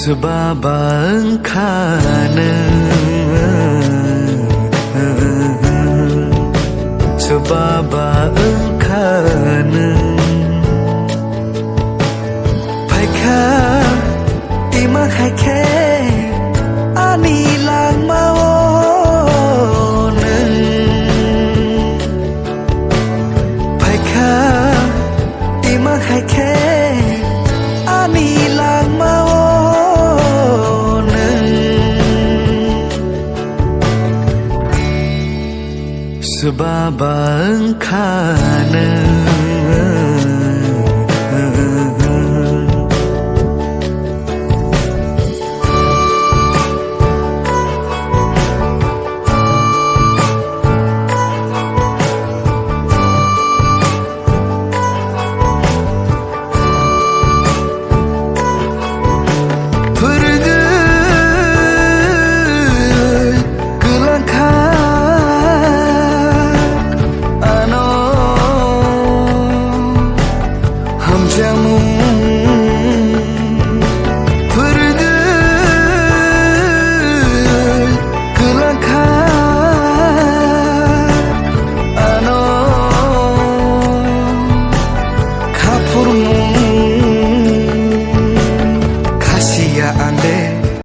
Sebaba engkana Sebaba engkana Paika Timang haike Ani lang maonan Paika Timang haike Ani lang maonan Sebaba engkana